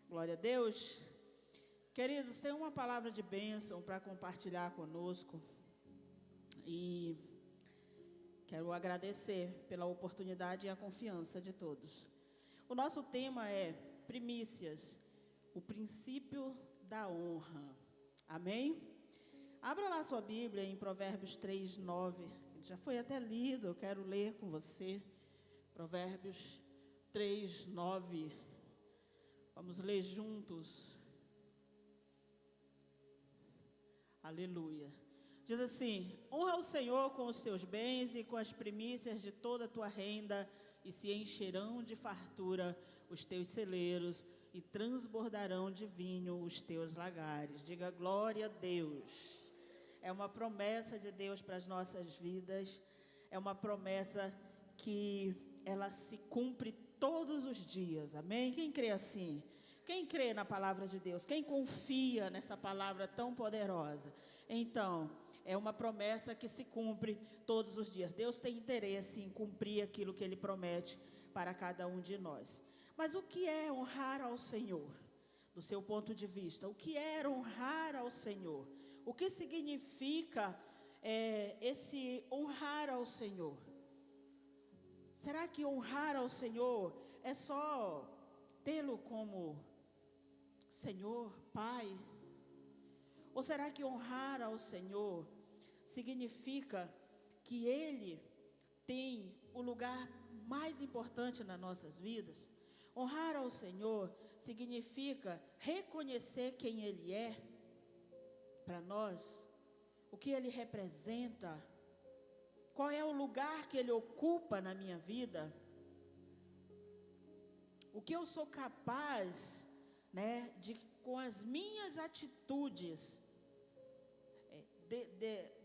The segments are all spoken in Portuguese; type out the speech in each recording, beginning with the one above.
Glória a Deus. Queridos, tem uma palavra de bênção para compartilhar conosco. E quero agradecer pela oportunidade e a confiança de todos. O nosso tema é primícias, o princípio da honra. Amém? Abra lá sua Bíblia em Provérbios 3:9. Já foi até lido, eu quero ler com você. Provérbios 3:9. Vamos ler juntos. Aleluia. Diz assim: honra o Senhor com os teus bens e com as primícias de toda a tua renda, e se encherão de fartura os teus celeiros, e transbordarão de vinho os teus lagares. Diga glória a Deus. É uma promessa de Deus para as nossas vidas. É uma promessa que ela se cumpre todos os dias. Amém? Quem crê assim? Quem crê na palavra de Deus? Quem confia nessa palavra tão poderosa? Então, é uma promessa que se cumpre todos os dias. Deus tem interesse em cumprir aquilo que Ele promete para cada um de nós. Mas o que é honrar ao Senhor? Do seu ponto de vista, o que é honrar ao Senhor? O que significa esse honrar ao Senhor? Será que honrar ao Senhor é só tê-lo como Senhor, Pai? Ou será que honrar ao Senhor significa que Ele tem o lugar mais importante nas nossas vidas? Honrar ao Senhor significa reconhecer quem Ele é para nós, o que Ele representa, qual é o lugar que Ele ocupa na minha vida, o que eu sou capaz, de com as minhas atitudes,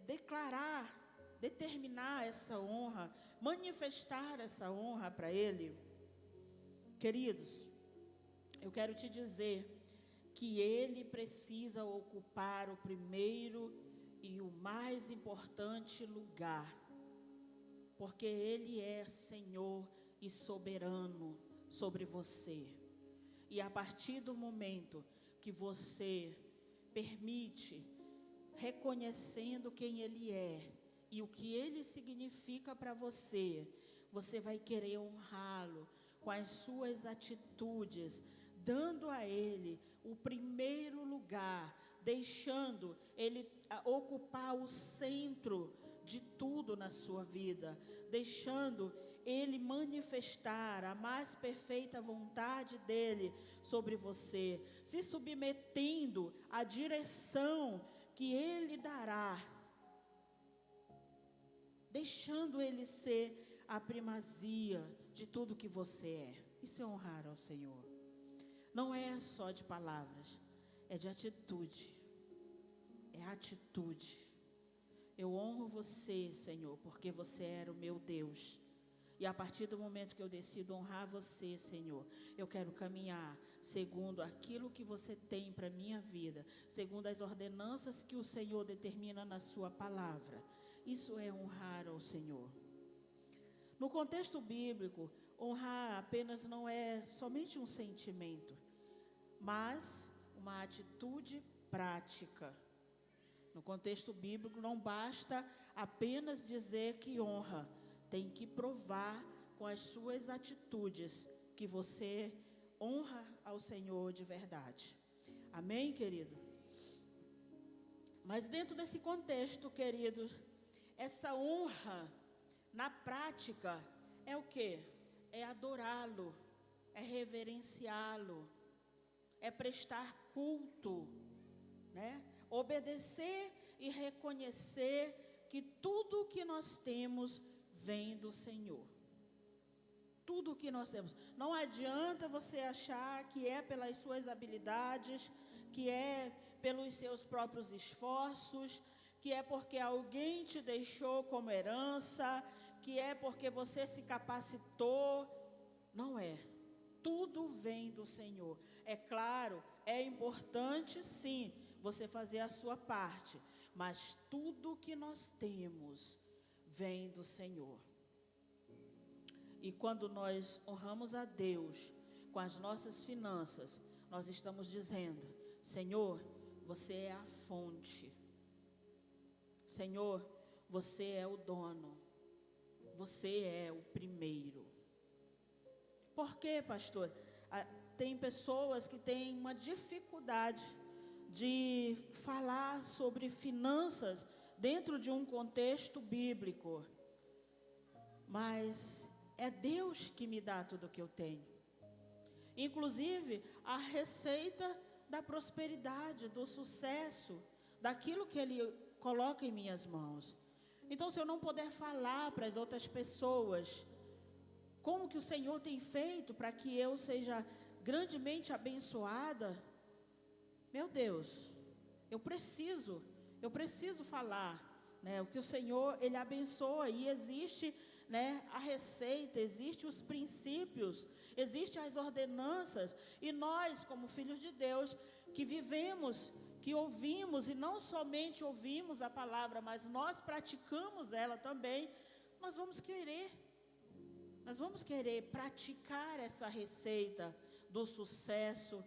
declarar, determinar essa honra, manifestar essa honra para Ele. Queridos, eu quero te dizer que Ele precisa ocupar o primeiro e o mais importante lugar, porque Ele é Senhor e soberano sobre você. E a partir do momento que você permite, reconhecendo quem Ele é e o que Ele significa para você, você vai querer honrá-lo com as suas atitudes, dando a Ele o primeiro lugar, deixando Ele ocupar o centro de tudo na sua vida, deixando Ele manifestar a mais perfeita vontade dEle sobre você, se submetendo à direção que Ele dará, deixando Ele ser a primazia de tudo que você é. Isso é honrar ao Senhor. Não é só de palavras, é de atitude. É atitude. Eu honro você, Senhor, porque você era o meu Deus. E a partir do momento que eu decido honrar você, Senhor, eu quero caminhar segundo aquilo que você tem para a minha vida, segundo as ordenanças que o Senhor determina na sua palavra. Isso é honrar ao Senhor. No contexto bíblico, honrar apenas não é somente um sentimento, mas uma atitude prática. No contexto bíblico, não basta apenas dizer que honra, tem que provar com as suas atitudes que você honra ao Senhor de verdade. Amém, querido? Mas dentro desse contexto, querido, essa honra na prática é o quê? É adorá-lo, é reverenciá-lo, é prestar culto, obedecer e reconhecer que tudo o que nós temos vem do Senhor. Tudo o que nós temos. Não adianta você achar que é pelas suas habilidades, que é pelos seus próprios esforços, que é porque alguém te deixou como herança, que é porque você se capacitou. Não é. Tudo vem do Senhor. É claro, é importante sim você fazer a sua parte, mas tudo que nós temos vem do Senhor. E quando nós honramos a Deus com as nossas finanças, nós estamos dizendo: Senhor, você é a fonte. Senhor, você é o dono. Você é o primeiro. Por quê, pastor? Tem pessoas que têm uma dificuldade de falar sobre finanças dentro de um contexto bíblico. Mas é Deus que me dá tudo o que eu tenho. Inclusive, a receita da prosperidade, do sucesso, daquilo que Ele coloca em minhas mãos. Então, se eu não puder falar para as outras pessoas como que o Senhor tem feito para que eu seja grandemente abençoada, meu Deus, eu preciso falar, né, o que o Senhor, Ele abençoa, e existe, né, a receita, existe os princípios, existe as ordenanças, e nós, como filhos de Deus, que vivemos, que ouvimos, e não somente ouvimos a palavra, mas nós praticamos ela também, nós vamos querer praticar essa receita do sucesso,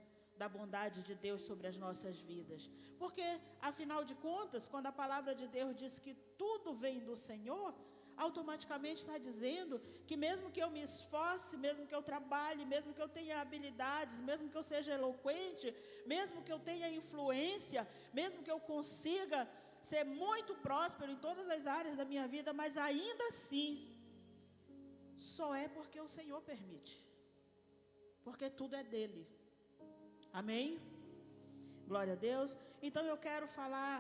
da bondade de Deus sobre as nossas vidas. Porque, afinal de contas, quando a palavra de Deus diz que tudo vem do Senhor, automaticamente está dizendo que mesmo que eu me esforce, mesmo que eu trabalhe, mesmo que eu tenha habilidades, mesmo que eu seja eloquente, mesmo que eu tenha influência, mesmo que eu consiga ser muito próspero em todas as áreas da minha vida, mas ainda assim, só é porque o Senhor permite. Porque tudo é dele. Amém? Glória a Deus. Então eu quero falar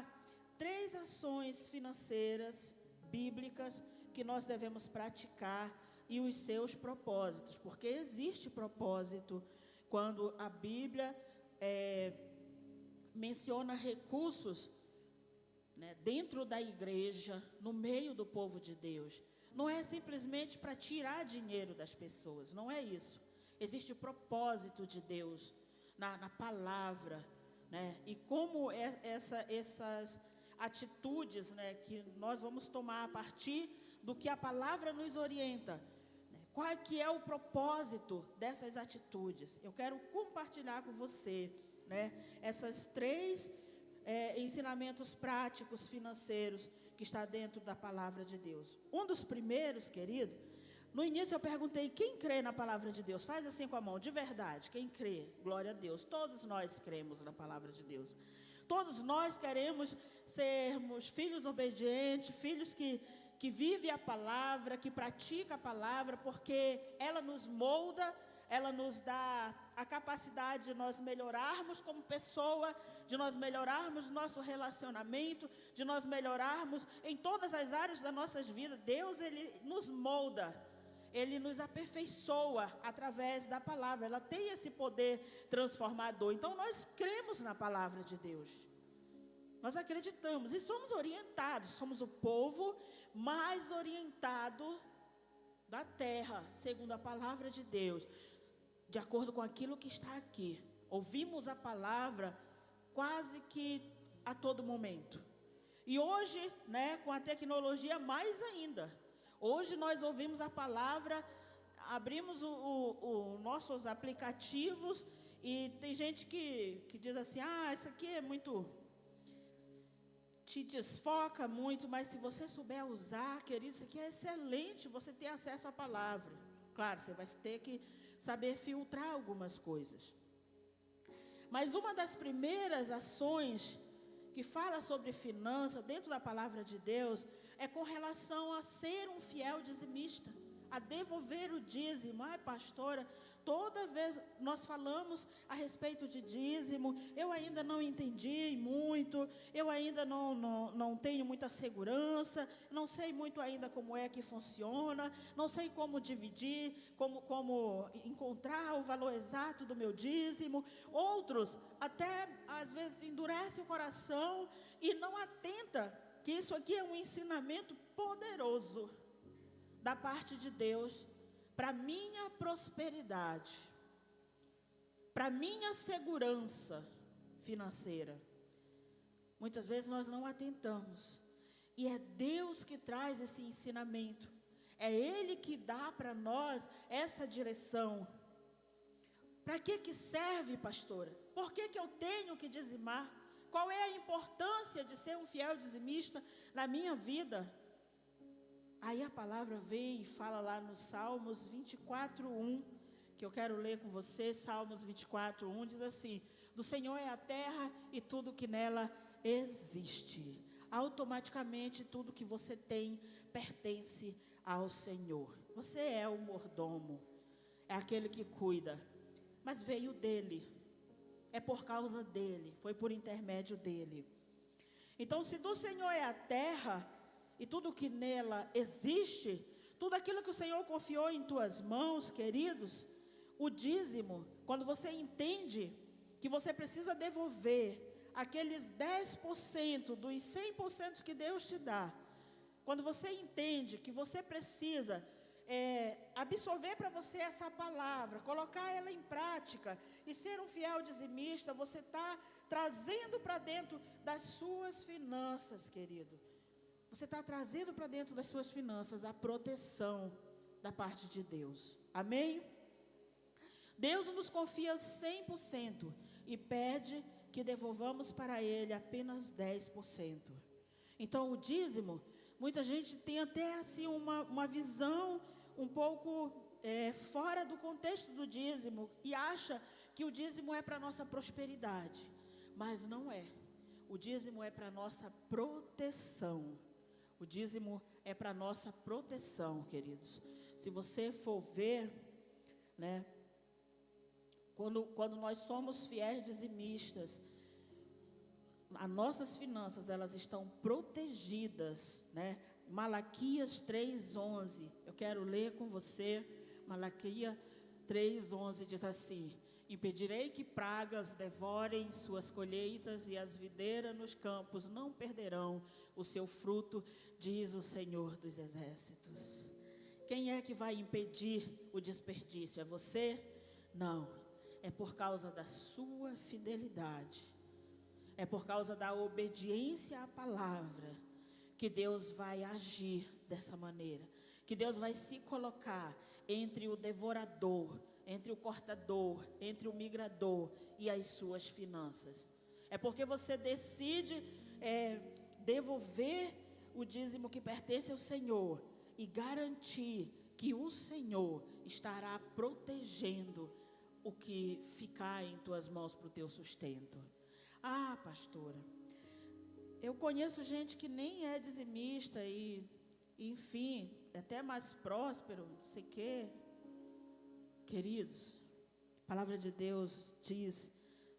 3 ações financeiras, bíblicas, que nós devemos praticar, e os seus propósitos. Porque existe propósito quando a Bíblia menciona recursos, né, dentro da igreja, no meio do povo de Deus. Não é simplesmente para tirar dinheiro das pessoas, não é isso. Existe propósito de Deus na palavra, né? E como essas atitudes, né, que nós vamos tomar a partir do que a palavra nos orienta, né? Qual que é o propósito dessas atitudes? Eu quero compartilhar com você, né, essas 3 ensinamentos práticos financeiros que está dentro da palavra de Deus. Um dos primeiros, querido, no início eu perguntei: quem crê na palavra de Deus? Faz assim com a mão, de verdade, quem crê? Glória a Deus. Todos nós cremos na palavra de Deus. Todos nós queremos sermos filhos obedientes, filhos que vivem a palavra, que praticam a palavra, porque ela nos molda, ela nos dá a capacidade de nós melhorarmos como pessoa, de nós melhorarmos nosso relacionamento, de nós melhorarmos em todas as áreas das nossas vidas. Deus, Ele nos molda, Ele nos aperfeiçoa através da palavra. Ela tem esse poder transformador. Então nós cremos na palavra de Deus. Nós acreditamos e somos orientados, somos o povo mais orientado da terra, segundo a palavra de Deus, de acordo com aquilo que está aqui. Ouvimos a palavra quase que a todo momento. E hoje, né, com a tecnologia, mais ainda. Hoje nós ouvimos a palavra, abrimos os nossos aplicativos, e tem gente que diz assim: isso aqui é muito, te desfoca muito, mas se você souber usar, querido, isso aqui é excelente, você tem acesso à palavra. Claro, você vai ter que saber filtrar algumas coisas. Mas uma das primeiras ações que fala sobre finanças dentro da palavra de Deus é com relação a ser um fiel dizimista, a devolver o dízimo. Pastora, toda vez nós falamos a respeito de dízimo, eu ainda não entendi muito, eu ainda não tenho muita segurança, não sei muito ainda como é que funciona, não sei como dividir, como encontrar o valor exato do meu dízimo. Outros até às vezes endurecem o coração e não atenta que isso aqui é um ensinamento poderoso da parte de Deus para minha prosperidade, para minha segurança financeira. Muitas vezes nós não atentamos, e é Deus que traz esse ensinamento, é Ele que dá para nós essa direção. Para que serve, pastora? Por que eu tenho que dizimar? Qual é a importância de ser um fiel dizimista na minha vida? Aí a palavra vem e fala lá no Salmos 24:1, que eu quero ler com você. Salmos 24:1 diz assim: do Senhor é a terra e tudo que nela existe. Automaticamente tudo que você tem pertence ao Senhor. Você é o mordomo, é aquele que cuida, mas veio dele, é por causa dele, foi por intermédio dele. Então, se do Senhor é a terra e tudo que nela existe, tudo aquilo que o Senhor confiou em tuas mãos, queridos, o dízimo, quando você entende que você precisa devolver aqueles 10% dos 100% que Deus te dá, quando você entende que você precisa absorver para você essa palavra, colocar ela em prática e ser um fiel dizimista, você está trazendo para dentro das suas finanças, querido. Você está trazendo para dentro das suas finanças a proteção da parte de Deus. Amém? Deus nos confia 100% e pede que devolvamos para Ele apenas 10%. Então, o dízimo, muita gente tem até assim uma visão um pouco fora do contexto do dízimo e acha que o dízimo é para a nossa prosperidade, mas não é. O dízimo é para a nossa proteção. O dízimo é para a nossa proteção, queridos. Se você for ver, né, quando nós somos fiéis dizimistas, as nossas finanças, elas estão protegidas, né? Malaquias 3:11, eu quero ler com você. Malaquias 3:11 diz assim: impedirei que pragas devorem suas colheitas e as videiras nos campos não perderão o seu fruto, diz o Senhor dos Exércitos. Quem é que vai impedir o desperdício? É você? Não, é por causa da sua fidelidade, é por causa da obediência à palavra que Deus vai agir dessa maneira, que Deus vai se colocar entre o devorador, entre o cortador, entre o migrador e as suas finanças. É porque você decide devolver o dízimo que pertence ao Senhor e garantir que o Senhor estará protegendo o que ficar em tuas mãos para o teu sustento. Ah, pastora, eu conheço gente que nem é dizimista e enfim, é até mais próspero, não sei o quê. Queridos, a palavra de Deus diz,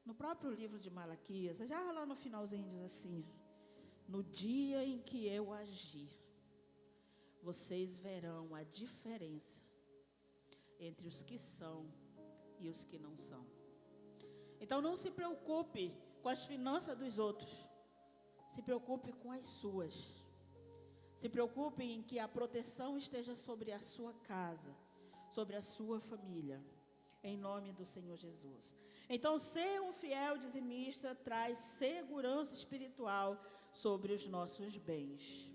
no próprio livro de Malaquias, já lá no finalzinho diz assim: no dia em que eu agir, vocês verão a diferença entre os que são e os que não são. Então não se preocupe com as finanças dos outros, se preocupe com as suas. Se preocupe em que a proteção esteja sobre a sua casa, sobre a sua família, em nome do Senhor Jesus. Então, ser um fiel dizimista traz segurança espiritual sobre os nossos bens.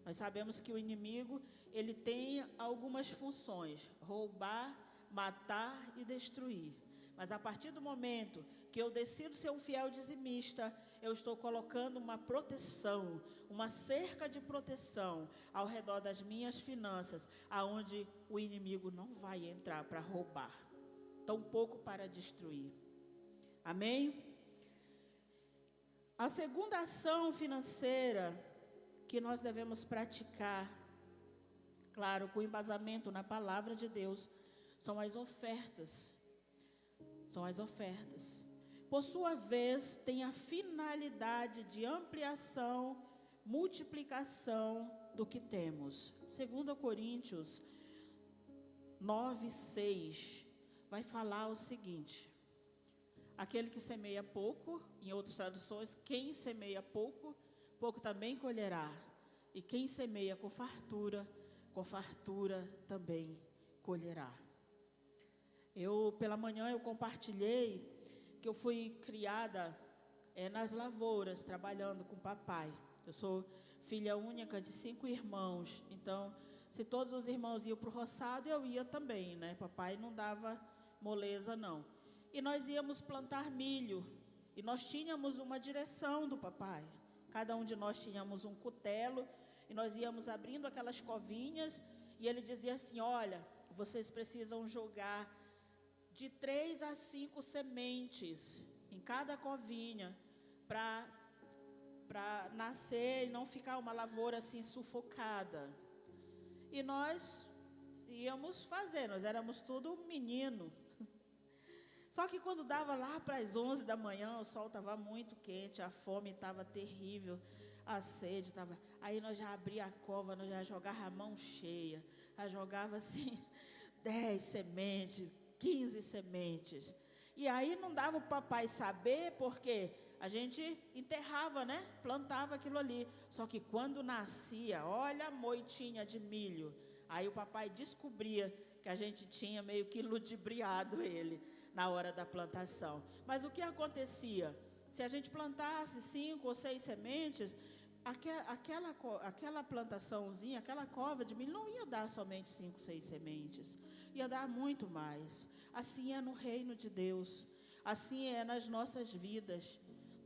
Nós sabemos que o inimigo, ele tem algumas funções: roubar, matar e destruir. Mas a partir do momento que eu decido ser um fiel dizimista, eu estou colocando uma proteção, uma cerca de proteção ao redor das minhas finanças, aonde o inimigo não vai entrar para roubar, tampouco para destruir. Amém? A segunda ação financeira que nós devemos praticar, claro, com embasamento na palavra de Deus, são as ofertas. São as ofertas. Por sua vez, tem a finalidade de ampliação, multiplicação do que temos. 2 Coríntios 9:6 vai falar o seguinte: aquele que semeia pouco, em outras traduções, quem semeia pouco, pouco também colherá. E quem semeia com fartura também colherá. Pela manhã eu compartilhei que eu fui criada nas lavouras, trabalhando com o papai. Eu sou filha única de 5 irmãos, então, se todos os irmãos iam para o roçado, eu ia também, né? Papai não dava moleza, não. E nós íamos plantar milho, e nós tínhamos uma direção do papai. Cada um de nós tínhamos um cutelo, e nós íamos abrindo aquelas covinhas, e ele dizia assim: olha, vocês precisam jogar de 3 a 5 sementes em cada covinha, para nascer e não ficar uma lavoura assim sufocada. E nós íamos fazer, nós éramos tudo menino. Só que quando dava lá para as 11 da manhã, o sol estava muito quente, a fome estava terrível, a sede estava... Aí nós já abria a cova, nós já jogava a mão cheia, já jogava assim 10 sementes, 15 sementes. E aí não dava o papai saber, porque a gente enterrava, né? Plantava aquilo ali. Só que quando nascia, olha a moitinha de milho, aí o papai descobria que a gente tinha meio que ludibriado ele na hora da plantação. Mas o que acontecia? Se a gente plantasse 5 ou 6 sementes, aquela plantaçãozinha, aquela cova de milho não ia dar somente 5, 6 sementes. Ia dar muito mais. Assim é no reino de Deus. Assim é nas nossas vidas.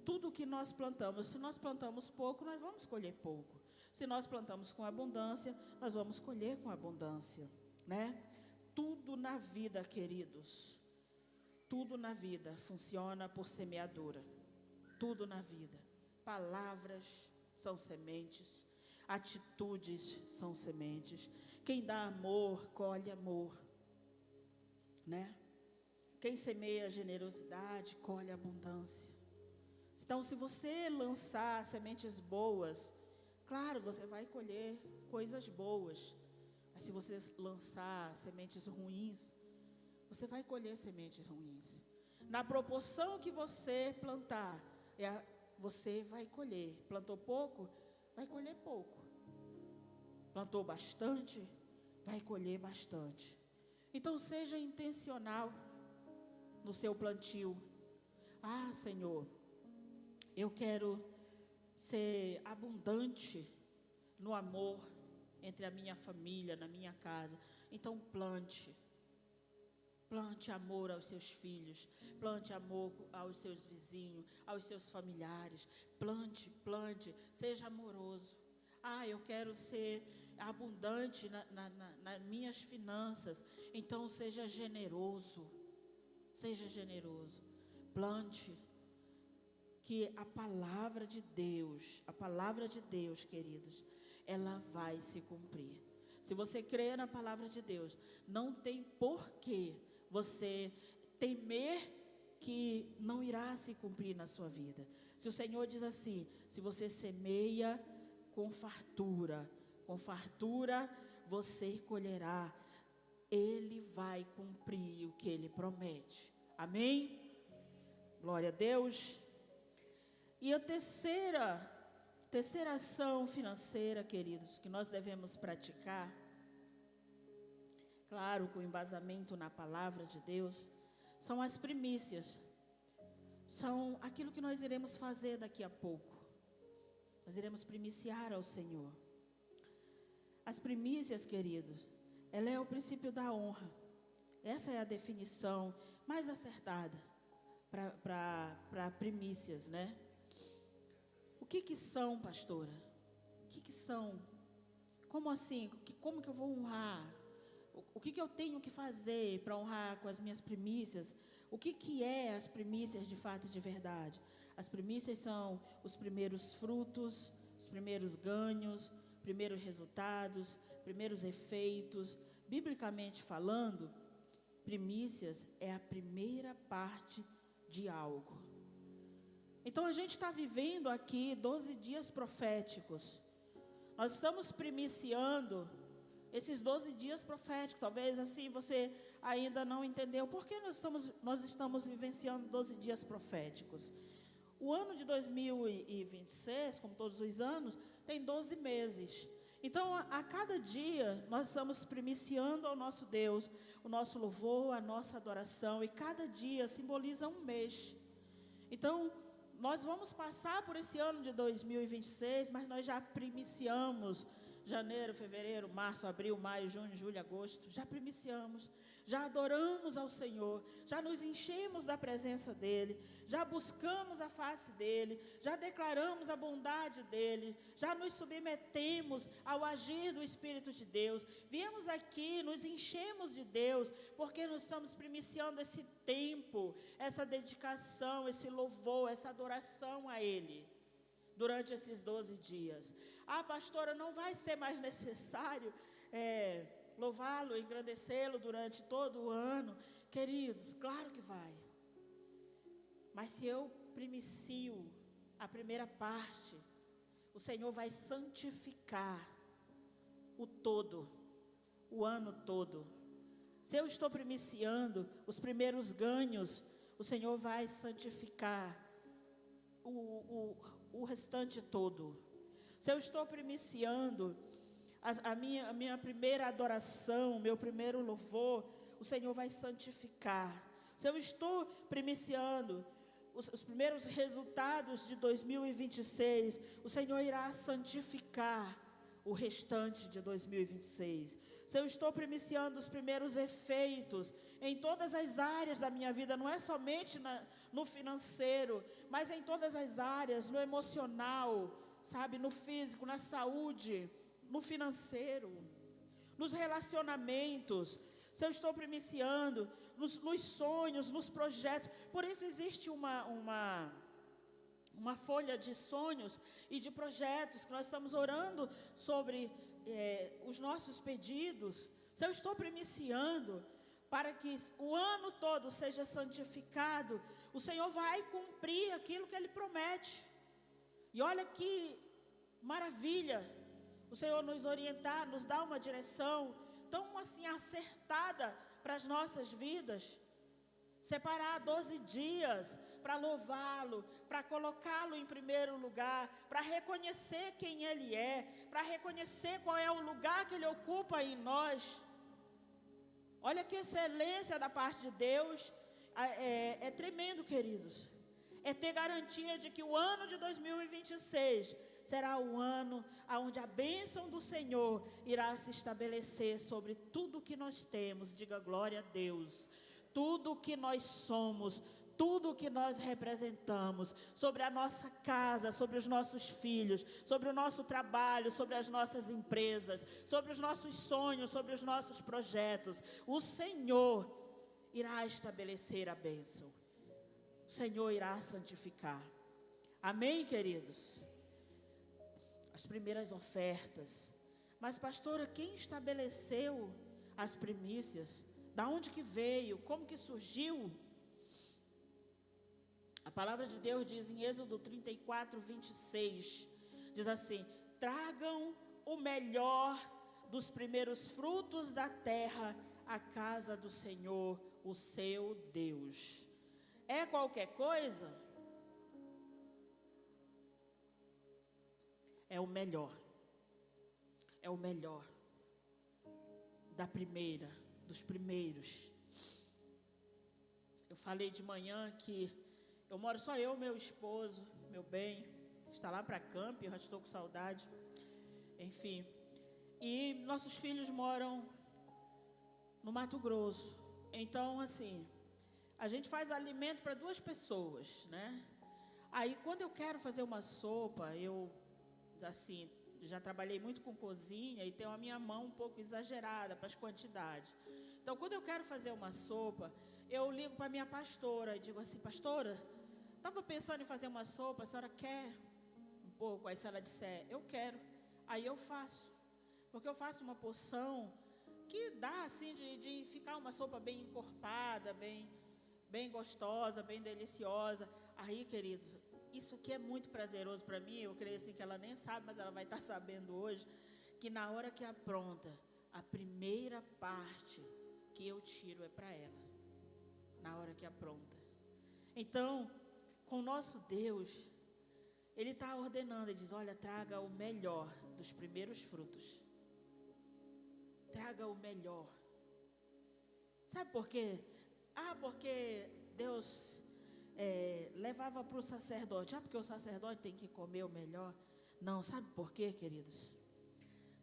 Tudo que nós plantamos, se nós plantamos pouco, nós vamos colher pouco. Se nós plantamos com abundância, nós vamos colher com abundância, né? Tudo na vida, queridos, tudo na vida funciona por semeadura. Tudo na vida. Palavras são sementes, atitudes são sementes. Quem dá amor, colhe amor, né? Quem semeia generosidade, colhe abundância. Então, se você lançar sementes boas, claro, você vai colher coisas boas. Mas se você lançar sementes ruins, você vai colher sementes ruins. Na proporção que você plantar, você vai colher. Plantou pouco, vai colher pouco. Plantou bastante, vai colher bastante. Então, seja intencional no seu plantio. Ah, Senhor, eu quero ser abundante no amor entre a minha família, na minha casa. Então plante. Plante amor aos seus filhos. Plante amor aos seus vizinhos, aos seus familiares. Plante, plante. Seja amoroso. Ah, eu quero ser abundante nas minhas finanças. Então seja generoso. Seja generoso. Plante. Que a palavra de Deus, queridos, ela vai se cumprir. Se você crer na palavra de Deus, não tem porquê você temer que não irá se cumprir na sua vida. Se o Senhor diz assim: se você semeia com fartura você colherá. Ele vai cumprir o que Ele promete. Amém? Glória a Deus. E a terceira ação financeira, queridos, que nós devemos praticar, claro, com embasamento na palavra de Deus, são as primícias. São aquilo que nós iremos fazer daqui a pouco. Nós iremos primiciar ao Senhor. As primícias, queridos, ela é o princípio da honra. Essa é a definição mais acertada para primícias, né? O que são, pastora? O que são? Como assim? Como que eu vou honrar? O que eu tenho que fazer para honrar com as minhas primícias? O que é as primícias de fato e de verdade? As primícias são os primeiros frutos, os primeiros ganhos, primeiros resultados, primeiros efeitos. Biblicamente falando, primícias é a primeira parte de algo. Então, a gente está vivendo aqui 12 dias proféticos. Nós estamos primiciando esses 12 dias proféticos. Talvez assim você ainda não entendeu por que nós estamos vivenciando 12 dias proféticos. O ano de 2026, como todos os anos, tem 12 meses. Então, a cada dia, nós estamos primiciando ao nosso Deus, o nosso louvor, a nossa adoração. E cada dia simboliza um mês. Então, nós vamos passar por esse ano de 2026, mas nós já primiciamos janeiro, fevereiro, março, abril, maio, junho, julho, agosto. Já primiciamos. já adoramos ao Senhor, já nos enchemos da presença dEle, já buscamos a face dEle, já declaramos a bondade dEle, já nos submetemos ao agir do Espírito de Deus. Viemos aqui, nos enchemos de Deus, porque nós estamos primiciando esse tempo, essa dedicação, esse louvor, essa adoração a Ele, durante esses 12 dias. Ah, pastora, não vai ser mais necessário louvá-lo, engrandecê-lo durante todo o ano? Queridos, claro que vai. Mas se eu primicio a primeira parte, o Senhor vai santificar o todo, o ano todo. Se eu estou primiciando os primeiros ganhos, o Senhor vai santificar o restante todo. Se eu estou primiciando a minha primeira adoração, meu primeiro louvor, o Senhor vai santificar. Se eu estou primiciando os primeiros resultados de 2026, o Senhor irá santificar o restante de 2026. Se eu estou primiciando os primeiros efeitos em todas as áreas da minha vida, não é somente no financeiro, mas em todas as áreas, no emocional, sabe, no físico, na saúde, no financeiro, nos relacionamentos, se eu estou primiciando nos sonhos, nos projetos. Por isso existe uma folha de sonhos e de projetos que nós estamos orando sobre os nossos pedidos. Se eu estou primiciando para que o ano todo seja santificado, o Senhor vai cumprir aquilo que Ele promete. E olha que maravilha o Senhor nos orientar, nos dar uma direção tão assim acertada para as nossas vidas. Separar 12 dias para louvá-lo, para colocá-lo em primeiro lugar, para reconhecer quem Ele é, para reconhecer qual é o lugar que Ele ocupa em nós. Olha que excelência da parte de Deus, é tremendo, queridos. É ter garantia de que o ano de 2026 será o ano onde a bênção do Senhor irá se estabelecer sobre tudo que nós temos. Diga glória a Deus. Tudo que nós somos, tudo que nós representamos, sobre a nossa casa, sobre os nossos filhos, sobre o nosso trabalho, sobre as nossas empresas, sobre os nossos sonhos, sobre os nossos projetos. O Senhor irá estabelecer a bênção. O Senhor irá santificar. Amém, queridos? As primeiras ofertas. Mas, pastora, quem estabeleceu as primícias? Da onde que veio? Como que surgiu? A palavra de Deus diz em Êxodo 34, 26, diz assim: tragam o melhor dos primeiros frutos da terra à casa do Senhor, o seu Deus. É qualquer coisa? É o melhor. É o melhor. Da primeira, dos primeiros. Eu falei de manhã que eu moro só eu, meu esposo, meu bem, está lá para camp, eu já estou com saudade. Enfim. E nossos filhos moram no Mato Grosso. Então, assim, a gente faz alimento para 2 pessoas, né? Aí, quando eu quero fazer uma sopa, eu, assim, já trabalhei muito com cozinha e tenho a minha mão um pouco exagerada para as quantidades. Então, quando eu quero fazer uma sopa, eu ligo para a minha pastora e digo assim: pastora, estava pensando em fazer uma sopa, a senhora quer um pouco? Aí se ela disser, eu quero, aí eu faço. Porque eu faço uma porção que dá assim de ficar uma sopa bem encorpada, bem gostosa, bem deliciosa. Aí, queridos, isso aqui é muito prazeroso para mim. Eu creio assim que ela nem sabe, mas ela vai estar sabendo hoje, que na hora que apronta, a primeira parte que eu tiro é para ela. Na hora que apronta. Então, com o nosso Deus, Ele está ordenando, Ele diz: olha, traga o melhor dos primeiros frutos. Traga o melhor. Sabe por quê? Porque Deus levava para o sacerdote. Porque o sacerdote tem que comer o melhor. Não, sabe por quê, queridos?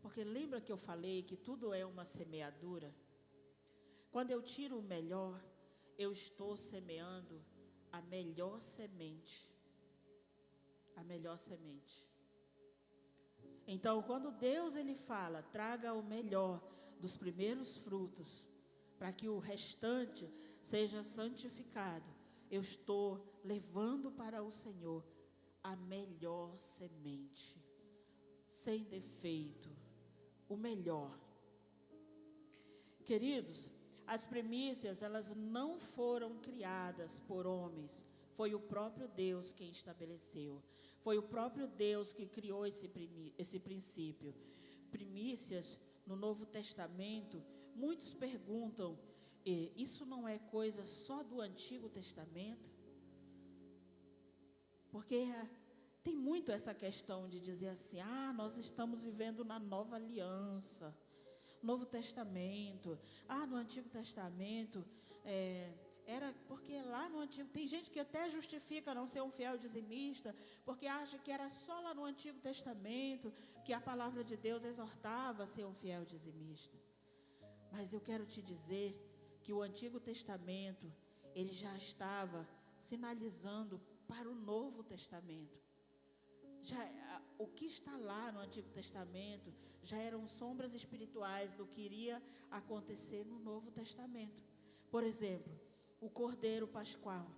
Porque lembra que eu falei que tudo é uma semeadura? Quando eu tiro o melhor, eu estou semeando a melhor semente. A melhor semente. Então, quando Deus ele fala, traga o melhor dos primeiros frutos, para que o restante seja santificado, eu estou levando para o Senhor a melhor semente, sem defeito, o melhor. Queridos, as primícias, elas não foram criadas por homens, foi o próprio Deus quem estabeleceu. Foi o próprio Deus que criou esse princípio. Primícias, no Novo Testamento, muitos perguntam, isso não é coisa só do Antigo Testamento? Porque tem muito essa questão de dizer assim, nós estamos vivendo na nova aliança, Novo Testamento, no Antigo Testamento, era porque lá no Antigo, tem gente que até justifica não ser um fiel dizimista, porque acha que era só lá no Antigo Testamento que a palavra de Deus exortava a ser um fiel dizimista. Mas eu quero te dizer que o Antigo Testamento, ele já estava sinalizando para o Novo Testamento. O que está lá no Antigo Testamento já eram sombras espirituais do que iria acontecer no Novo Testamento. Por exemplo, o Cordeiro Pascual,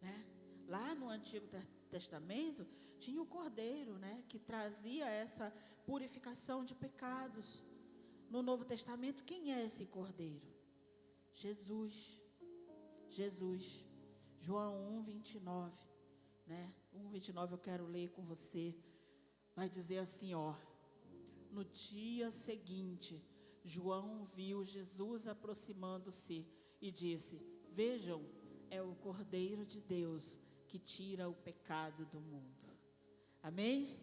né? Lá no Antigo Testamento tinha o Cordeiro, né? Que trazia essa purificação de pecados. No Novo Testamento, quem é esse Cordeiro? Jesus. João 1:29, né? 1:29 eu quero ler com você. Vai dizer assim, no dia seguinte, João viu Jesus aproximando-se e disse, vejam, é o Cordeiro de Deus que tira o pecado do mundo. Amém?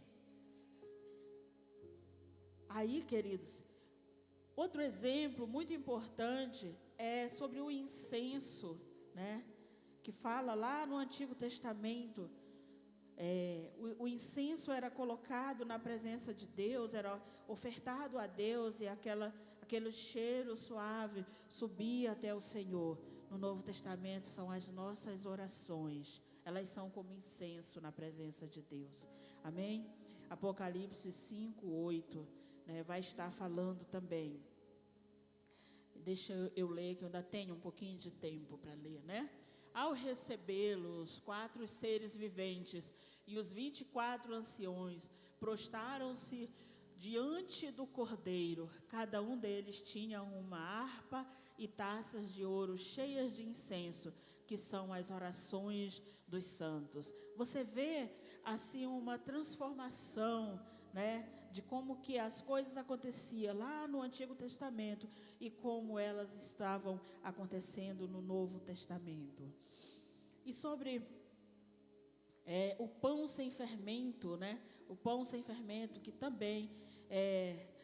Aí, queridos, outro exemplo muito importante é sobre o incenso, né? Que fala lá no Antigo Testamento, o incenso era colocado na presença de Deus, era ofertado a Deus e aquele cheiro suave subia até o Senhor. No Novo Testamento são as nossas orações, elas são como incenso na presença de Deus. Amém? Apocalipse 5:8, né, vai estar falando também. Deixa eu ler, que eu ainda tenho um pouquinho de tempo para ler, né? Ao recebê-lo, os 4 seres viventes e os 24 anciões prostraram-se diante do Cordeiro. Cada um deles tinha uma harpa e taças de ouro cheias de incenso, que são as orações dos santos. Você vê assim uma transformação, né, de como que as coisas aconteciam lá no Antigo Testamento e como elas estavam acontecendo no Novo Testamento. E sobre o pão sem fermento, né? O pão sem fermento, que também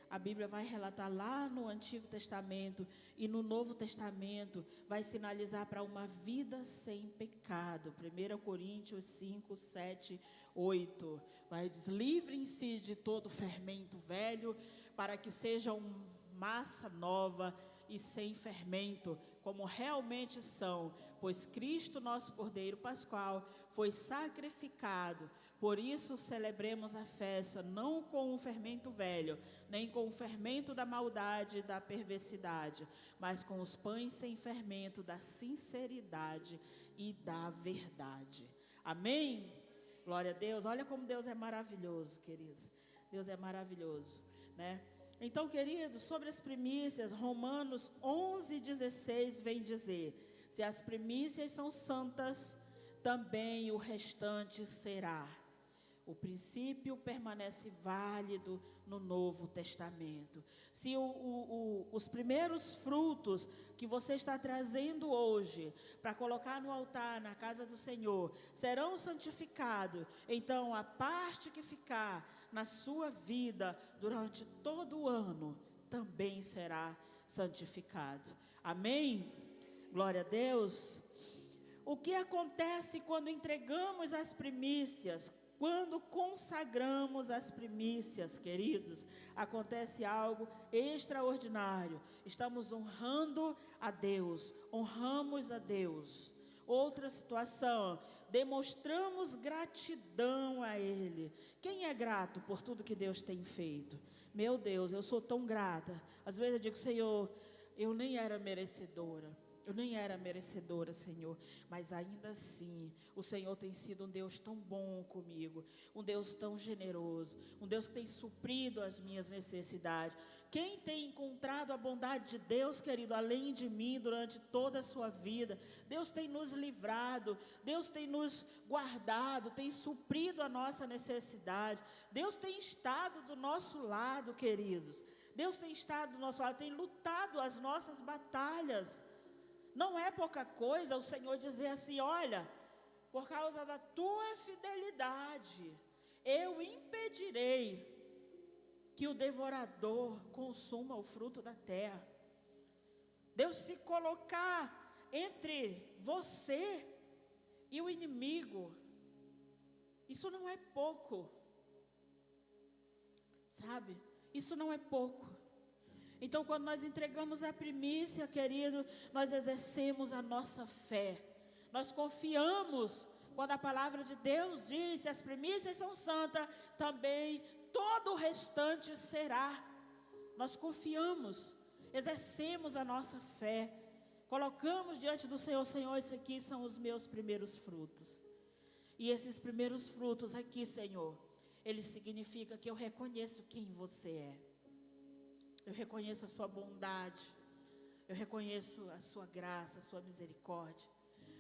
a Bíblia vai relatar lá no Antigo Testamento e no Novo Testamento, vai sinalizar para uma vida sem pecado. 1 Coríntios 5, 7, 8. Vai dizer, livrem-se de todo fermento velho, para que sejam massa nova e sem fermento, como realmente são, pois Cristo, nosso Cordeiro Pascual, foi sacrificado. Por isso celebremos a festa, não com o fermento velho, nem com o fermento da maldade e da perversidade, mas com os pães sem fermento da sinceridade e da verdade. Amém? Glória a Deus. Olha como Deus é maravilhoso, queridos. Deus é maravilhoso, né? Então, queridos, sobre as primícias, Romanos 11:16 vem dizer, se as primícias são santas, também o restante será. O princípio permanece válido no Novo Testamento. Se os primeiros frutos que você está trazendo hoje para colocar no altar, na casa do Senhor, serão santificados, então a parte que ficar na sua vida durante todo o ano também será santificado. Amém? Glória a Deus. O que acontece quando entregamos as primícias? Quando consagramos as primícias, queridos, acontece algo extraordinário. Estamos honrando a Deus, honramos a Deus. Outra situação, demonstramos gratidão a Ele. Quem é grato por tudo que Deus tem feito? Meu Deus, eu sou tão grata. Às vezes eu digo, Senhor, eu nem era merecedora. Eu nem era merecedora, Senhor, mas ainda assim, o Senhor tem sido um Deus tão bom comigo, um Deus tão generoso, um Deus que tem suprido as minhas necessidades. Quem tem encontrado a bondade de Deus, querido, além de mim, durante toda a sua vida? Deus tem nos livrado, Deus tem nos guardado, tem suprido a nossa necessidade. Deus tem estado do nosso lado, queridos. Deus tem estado do nosso lado, tem lutado as nossas batalhas. Não é pouca coisa o Senhor dizer assim, olha, por causa da tua fidelidade, eu impedirei que o devorador consuma o fruto da terra. Deus se colocar entre você e o inimigo, isso não é pouco, sabe? Isso não é pouco. Então, quando nós entregamos a primícia, querido, nós exercemos a nossa fé. Nós confiamos, quando a palavra de Deus diz, se as primícias são santas, também todo o restante será. Nós confiamos, exercemos a nossa fé. Colocamos diante do Senhor, Senhor, esses aqui são os meus primeiros frutos. E esses primeiros frutos aqui, Senhor, eles significam que eu reconheço quem você é. Eu reconheço a sua bondade, eu reconheço a sua graça, a sua misericórdia.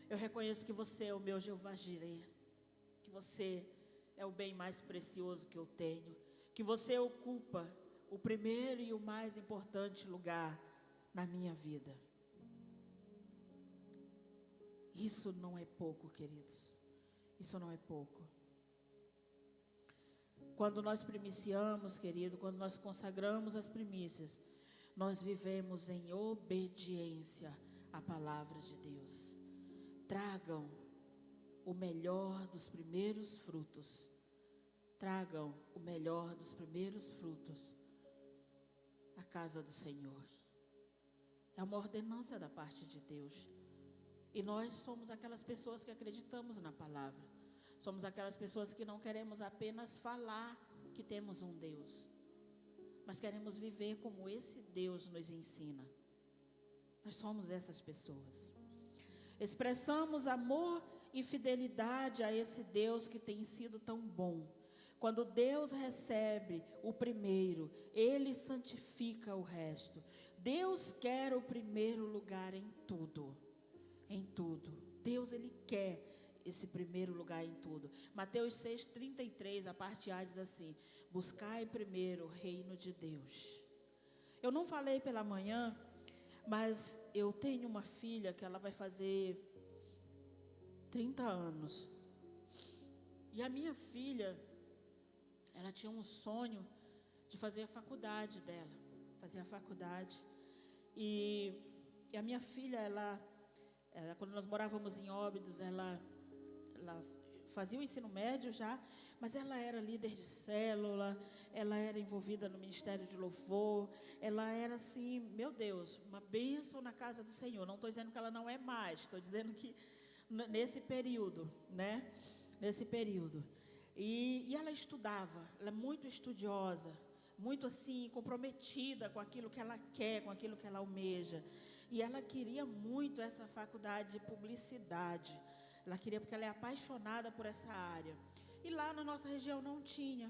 Eu reconheço que você é o meu Jeová Jireh, que você é o bem mais precioso que eu tenho, que você ocupa o primeiro e o mais importante lugar na minha vida. Isso não é pouco, queridos, isso não é pouco. Quando nós primiciamos, querido, quando nós consagramos as primícias, nós vivemos em obediência à palavra de Deus. Tragam o melhor dos primeiros frutos. Tragam o melhor dos primeiros frutos à casa do Senhor. É uma ordenança da parte de Deus. E nós somos aquelas pessoas que acreditamos na palavra. Somos aquelas pessoas que não queremos apenas falar que temos um Deus, mas queremos viver como esse Deus nos ensina. Nós somos essas pessoas. Expressamos amor e fidelidade a esse Deus que tem sido tão bom. Quando Deus recebe o primeiro, Ele santifica o resto. Deus quer o primeiro lugar em tudo. Em tudo. Deus, Ele quer esse primeiro lugar em tudo. Mateus 6,33, a parte A diz assim: buscai primeiro o reino de Deus. Eu não falei pela manhã, mas eu tenho uma filha que ela vai fazer 30 anos. E a minha filha, ela tinha um sonho de fazer a faculdade dela. Fazer a faculdade. E a minha filha, ela, quando nós morávamos em Óbidos, ela fazia o ensino médio já, mas ela era líder de célula, ela era envolvida no Ministério de Louvor, ela era assim, meu Deus, uma bênção na casa do Senhor. Não estou dizendo que ela não é mais, estou dizendo que nesse período, né? Nesse período. E ela estudava, ela é muito estudiosa, muito assim, comprometida com aquilo que ela quer, com aquilo que ela almeja. E ela queria muito essa faculdade de publicidade. Ela queria porque ela é apaixonada por essa área. E lá na nossa região não tinha.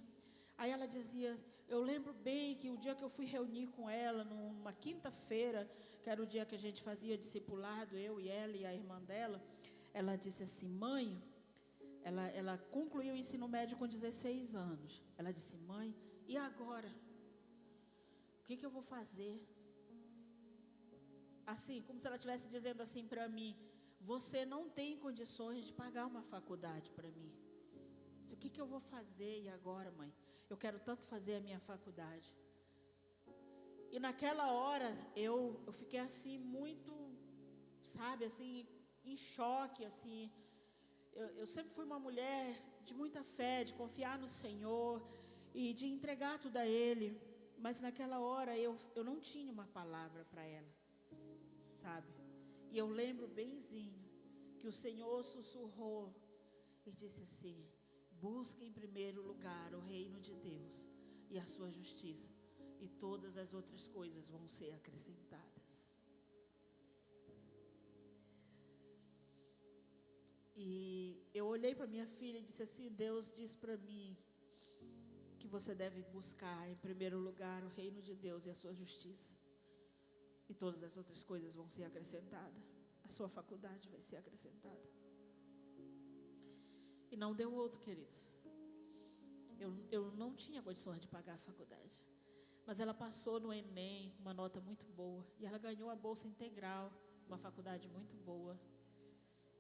Aí ela dizia, eu lembro bem que o dia que eu fui reunir com ela, numa quinta-feira, que era o dia que a gente fazia discipulado, eu e ela e a irmã dela, ela disse assim, mãe, ela concluiu o ensino médio com 16 anos. Ela disse, mãe, e agora? O que eu vou fazer? Assim, como se ela estivesse dizendo assim para mim, você não tem condições de pagar uma faculdade para mim. O que eu vou fazer e agora, mãe? Eu quero tanto fazer a minha faculdade. E naquela hora, eu fiquei assim muito, sabe, assim, em choque, assim. Eu sempre fui uma mulher de muita fé, de confiar no Senhor e de entregar tudo a Ele. Mas naquela hora eu não tinha uma palavra para ela, sabe? E eu lembro benzinho que o Senhor sussurrou e disse assim: busque em primeiro lugar o reino de Deus e a sua justiça, e todas as outras coisas vão ser acrescentadas. E eu olhei para minha filha e disse assim: Deus diz para mim que você deve buscar em primeiro lugar o reino de Deus e a sua justiça, e todas as outras coisas vão ser acrescentadas. A sua faculdade vai ser acrescentada. E não deu outro, queridos. Eu não tinha condições de pagar a faculdade, mas ela passou no Enem com uma nota muito boa, e ela ganhou a bolsa integral, uma faculdade muito boa,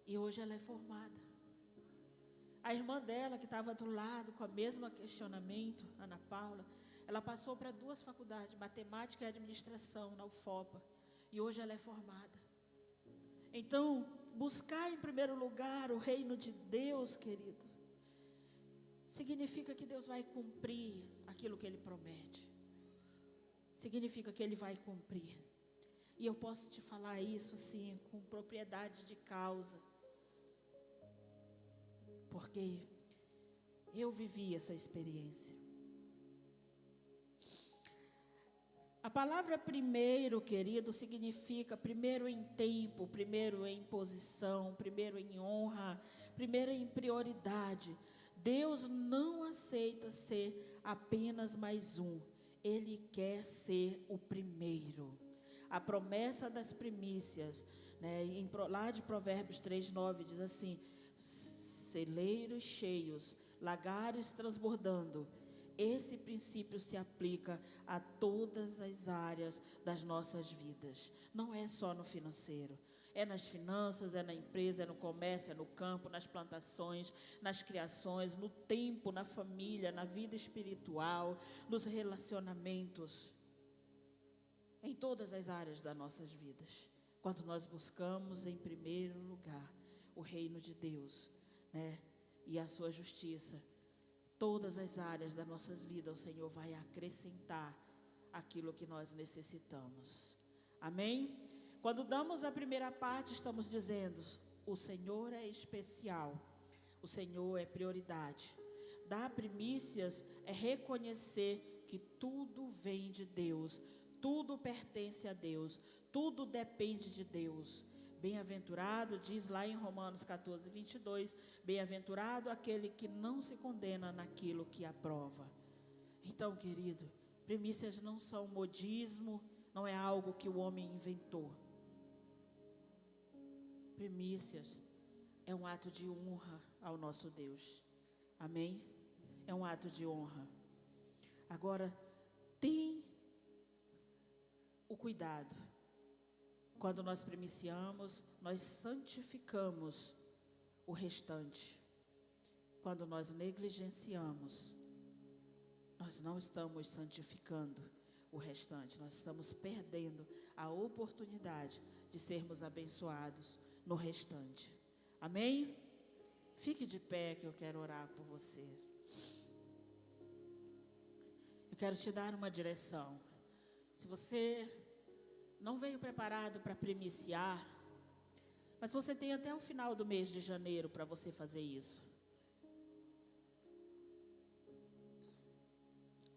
e hoje ela é formada. A irmã dela, que estava do lado com o mesmo questionamento, Ana Paula, ela passou para 2 faculdades, matemática e administração, na UFOPA, e hoje ela é formada. Então, buscar em primeiro lugar o reino de Deus, querido, significa que Deus vai cumprir aquilo que Ele promete. Significa que Ele vai cumprir. E eu posso te falar isso assim, com propriedade de causa, porque eu vivi essa experiência. A palavra primeiro, querido, significa primeiro em tempo, primeiro em posição, primeiro em honra, primeiro em prioridade. Deus não aceita ser apenas mais um, Ele quer ser o primeiro. A promessa das primícias, né, lá de Provérbios 3:9 diz assim: celeiros cheios, lagares transbordando. Esse princípio se aplica a todas as áreas das nossas vidas. Não é só no financeiro. É nas finanças, é na empresa, é no comércio, é no campo, nas plantações, nas criações, no tempo, na família, na vida espiritual, nos relacionamentos. Em todas as áreas das nossas vidas. Quando nós buscamos em primeiro lugar o reino de Deus, né, e a sua justiça, todas as áreas das nossas vidas o Senhor vai acrescentar aquilo que nós necessitamos. Amém? Quando damos a primeira parte, estamos dizendo: o Senhor é especial, o Senhor é prioridade. Dar primícias é reconhecer que tudo vem de Deus, tudo pertence a Deus, tudo depende de Deus. Bem-aventurado, diz lá em Romanos 14:22, bem-aventurado aquele que não se condena naquilo que aprova. Então, querido, primícias não são modismo, não é algo que o homem inventou. Primícias é um ato de honra ao nosso Deus. Amém? É um ato de honra. Agora, tem o cuidado. Quando nós primiciamos, nós santificamos o restante. Quando nós negligenciamos, nós não estamos santificando o restante. Nós estamos perdendo a oportunidade de sermos abençoados no restante. Amém? Fique de pé que eu quero orar por você. Eu quero te dar uma direção. Se você não veio preparado para primiciar, mas você tem até o final do mês de janeiro para você fazer isso.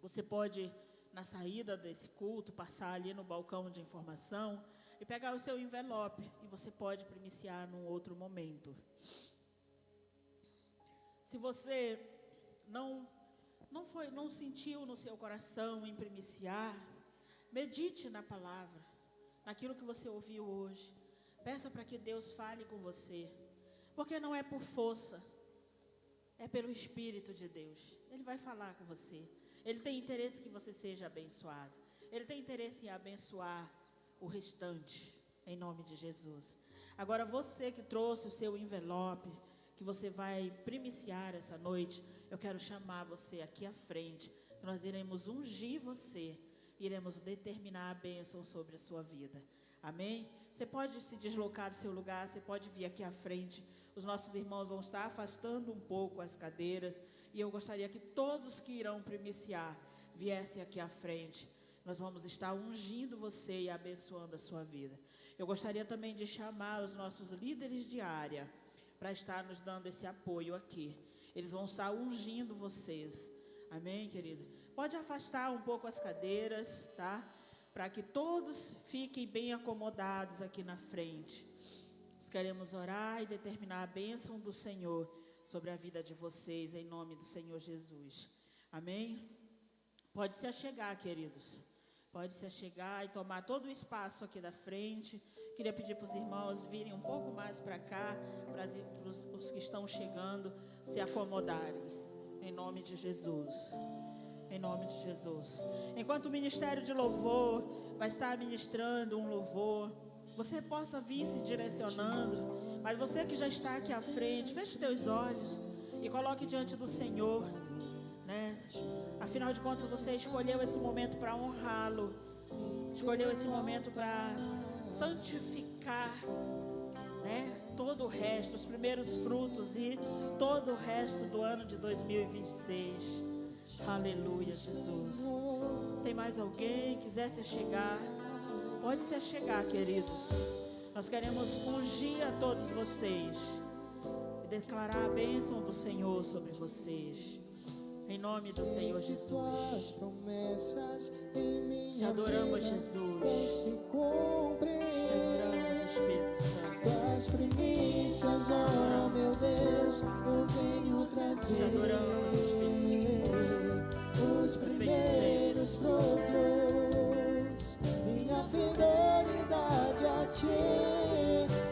Você pode, na saída desse culto, passar ali no balcão de informação e pegar o seu envelope, e você pode primiciar num outro momento. Se você não sentiu no seu coração em primiciar, medite na palavra, naquilo que você ouviu hoje. Peça para que Deus fale com você, porque não é por força, é pelo Espírito de Deus. Ele vai falar com você. Ele tem interesse que você seja abençoado. Ele tem interesse em abençoar o restante, em nome de Jesus. Agora, você que trouxe o seu envelope, que você vai primiciar essa noite, eu quero chamar você aqui à frente. Nós iremos ungir você, iremos determinar a bênção sobre a sua vida. Amém? você pode se deslocar do seu lugar, você pode vir aqui à frente. Os nossos irmãos vão estar afastando um pouco as cadeiras. E eu gostaria que todos que irão primiciar viessem aqui à frente. Nós vamos estar ungindo você e abençoando a sua vida. Eu gostaria também de chamar os nossos líderes de área para estar nos dando esse apoio aqui. Eles vão estar ungindo vocês. Amém, querido? Pode afastar um pouco as cadeiras, tá? Para que todos fiquem bem acomodados aqui na frente. Nós queremos orar e determinar a bênção do Senhor sobre a vida de vocês, em nome do Senhor Jesus. Amém? Pode se achegar, queridos. Pode se achegar e tomar todo o espaço aqui da frente. Queria pedir para os irmãos virem um pouco mais para cá, para os que estão chegando se acomodarem. Em nome de Jesus. Em nome de Jesus. Enquanto o Ministério de Louvor vai estar ministrando um louvor, você possa vir se direcionando. Mas você que já está aqui à frente, feche os teus olhos e coloque diante do Senhor, né? Afinal de contas, você escolheu esse momento para honrá-lo. Escolheu esse momento para santificar, né? Todo o resto, os primeiros frutos e todo o resto do ano de 2026. Aleluia, Jesus. Tem mais alguém que quiser se achegar? Pode se achegar, queridos. Nós queremos ungir a todos vocês e declarar a bênção do Senhor sobre vocês. Em nome do Senhor Jesus. Te adoramos, Jesus. Te adoramos, Espírito Santo. Das primícias, oh meu Deus, eu venho trazer. Te adoramos, Espírito Santo. Os primeiros frutos, minha fidelidade a ti.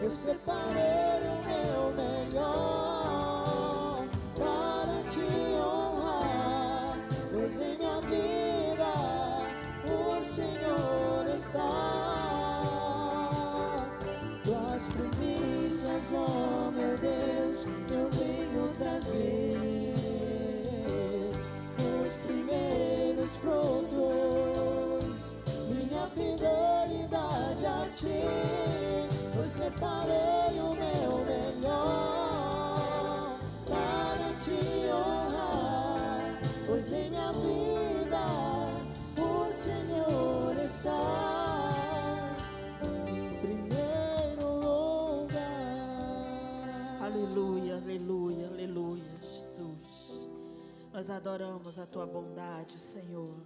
Eu separei o meu melhor para te honrar, pois em minha vida o Senhor está. Tuas primícias, oh meu Deus, eu venho trazer. Os primeiros frutos, minha fidelidade a ti. Eu separei o meu melhor para te honrar, pois em minha vida o Senhor está em primeiro lugar. Aleluia, aleluia, aleluia, Jesus. Nós adoramos a tua bondade, Senhor.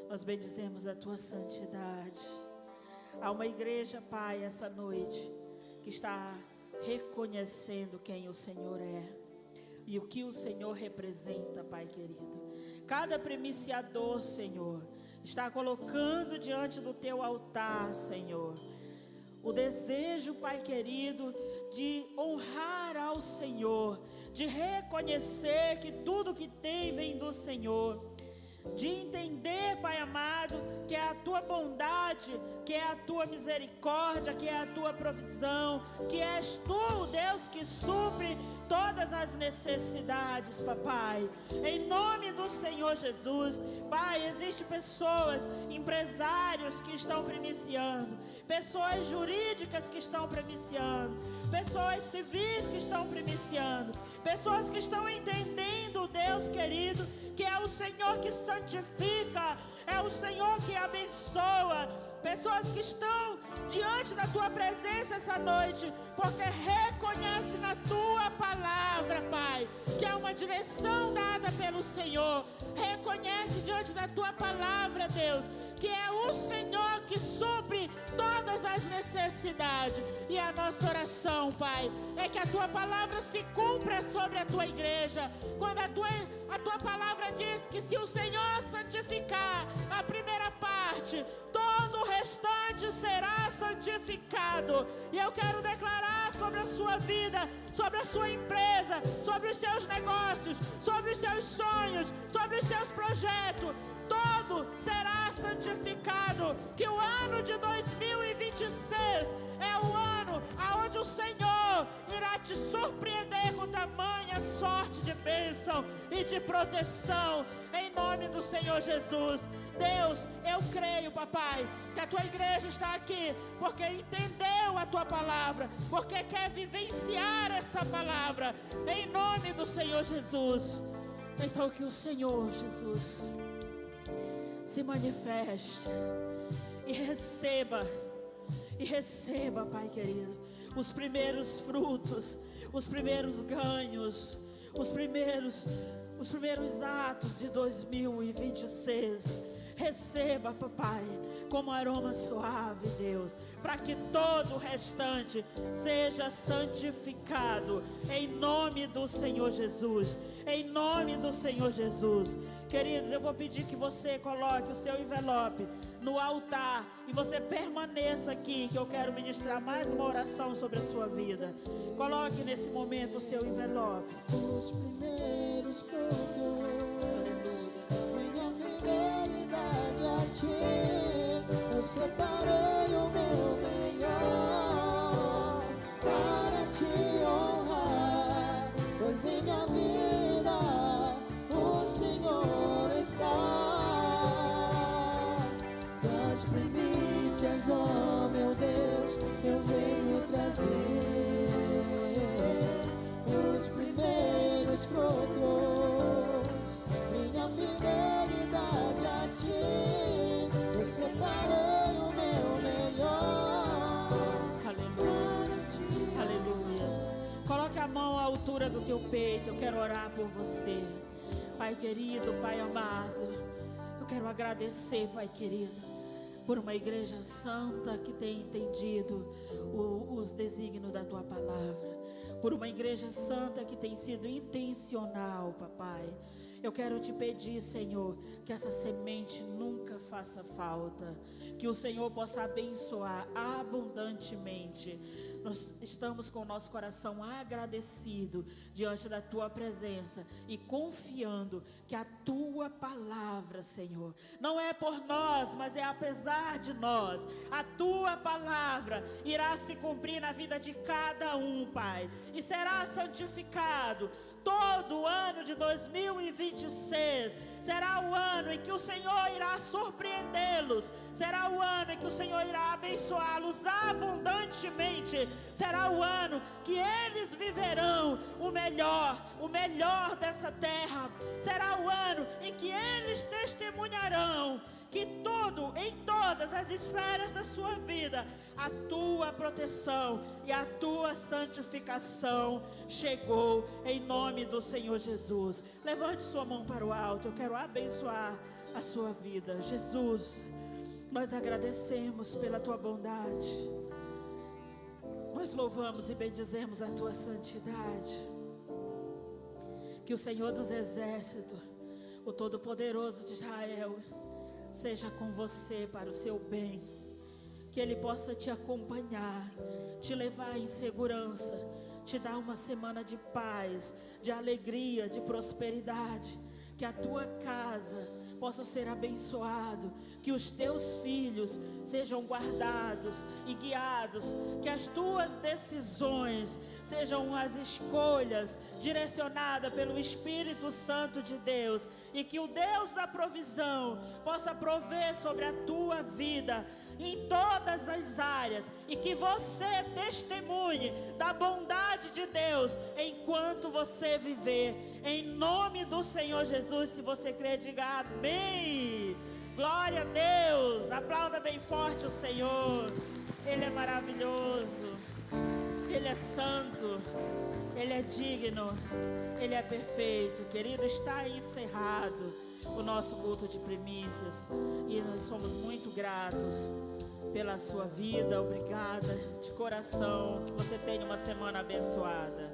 Nós bendizemos a tua santidade. Há uma igreja, Pai, essa noite, que está reconhecendo quem o Senhor é e o que o Senhor representa, Pai querido. Cada primiciador, Senhor, está colocando diante do teu altar, Senhor, o desejo, Pai querido, de honrar ao Senhor, de reconhecer que tudo que tem vem do Senhor, de entender, Pai amado, que é a tua bondade, que é a tua misericórdia, que é a tua provisão, que és tu, o Deus que supre todas as necessidades, papai. Em nome do Senhor Jesus, Pai, existem pessoas, empresários que estão primiciando, pessoas jurídicas que estão primiciando, pessoas civis que estão primiciando, pessoas que estão entendendo, Deus querido, que é o Senhor que santifica, é o Senhor que abençoa, pessoas que estão diante da tua presença essa noite, porque reconhece na tua palavra, Pai, que é uma direção dada pelo Senhor. Reconhece diante da tua palavra, Deus, que é o Senhor que supre todas as necessidades. E a nossa oração, Pai, é que a tua palavra se cumpra sobre a tua igreja. Quando a tua palavra diz que se o Senhor santificar a primeira parte, todo o restante será santificado. E eu quero declarar sobre a sua vida, sobre a sua empresa, sobre os seus negócios, sobre os seus sonhos, sobre os seus projetos, todo será santificado. Que o ano de 2026 é o ano aonde o Senhor irá te surpreender com tamanha toda sorte de bênção e de proteção, em nome do Senhor Jesus. Deus, eu creio, papai, que a tua igreja está aqui porque entendeu a tua palavra, porque quer vivenciar essa palavra, em nome do Senhor Jesus. Então que o Senhor Jesus se manifeste e receba, Pai querido, os primeiros frutos, os primeiros ganhos, os primeiros atos de 2026. Receba, papai, como aroma suave, Deus, para que todo o restante seja santificado, em nome do Senhor Jesus, em nome do Senhor Jesus. Queridos, eu vou pedir que você coloque o seu envelope no altar e você permaneça aqui, que eu quero ministrar mais uma oração sobre a sua vida. Coloque nesse momento o seu envelope. Os primeiros frutos, minha fidelidade a ti, eu separei o meu melhor para te honrar, pois em minha vida o Senhor está. Das primícias, oh meu Deus, eu venho trazer os primeiros frutos, minha fidelidade a ti, eu separei o meu melhor. Aleluia, aleluia. Coloque a mão à altura do teu peito, eu quero orar por você. Pai querido, Pai amado, eu quero agradecer, Pai querido, por uma igreja santa que tem entendido os desígnios da tua palavra, por uma igreja santa que tem sido intencional, papai. Eu quero te pedir, Senhor, que essa semente nunca faça falta, que o Senhor possa abençoar abundantemente. Nós estamos com o nosso coração agradecido diante da tua presença e confiando que a tua palavra, Senhor, não é por nós, mas é apesar de nós. A tua palavra irá se cumprir na vida de cada um, Pai, e será santificado. Todo o ano de 2026 será o ano em que o Senhor irá surpreendê-los, será o ano em que o Senhor irá abençoá-los abundantemente, será o ano que eles viverão o melhor dessa terra, será o ano em que eles testemunharão que em todas as esferas da sua vida, a tua proteção e a tua santificação chegou, em nome do Senhor Jesus. Levante sua mão para o alto, eu quero abençoar a sua vida. Jesus, nós agradecemos pela tua bondade, nós louvamos e bendizemos a tua santidade. Que o Senhor dos Exércitos, o Todo-Poderoso de Israel, seja com você para o seu bem, que Ele possa te acompanhar, te levar em segurança, te dar uma semana de paz, de alegria, de prosperidade, que a tua casa possa ser abençoado, que os teus filhos sejam guardados e guiados, que as tuas decisões sejam as escolhas direcionadas pelo Espírito Santo de Deus, e que o Deus da provisão possa prover sobre a tua vida em todas as áreas, e que você testemunhe da bondade de Deus enquanto você viver, em nome do Senhor Jesus. Se você crê, diga amém. Glória a Deus. Aplauda bem forte o Senhor. Ele é maravilhoso, Ele é santo, Ele é digno, Ele é perfeito. Querido, está encerrado o nosso culto de primícias, e nós somos muito gratos pela sua vida. Obrigada de coração. Que você tenha uma semana abençoada.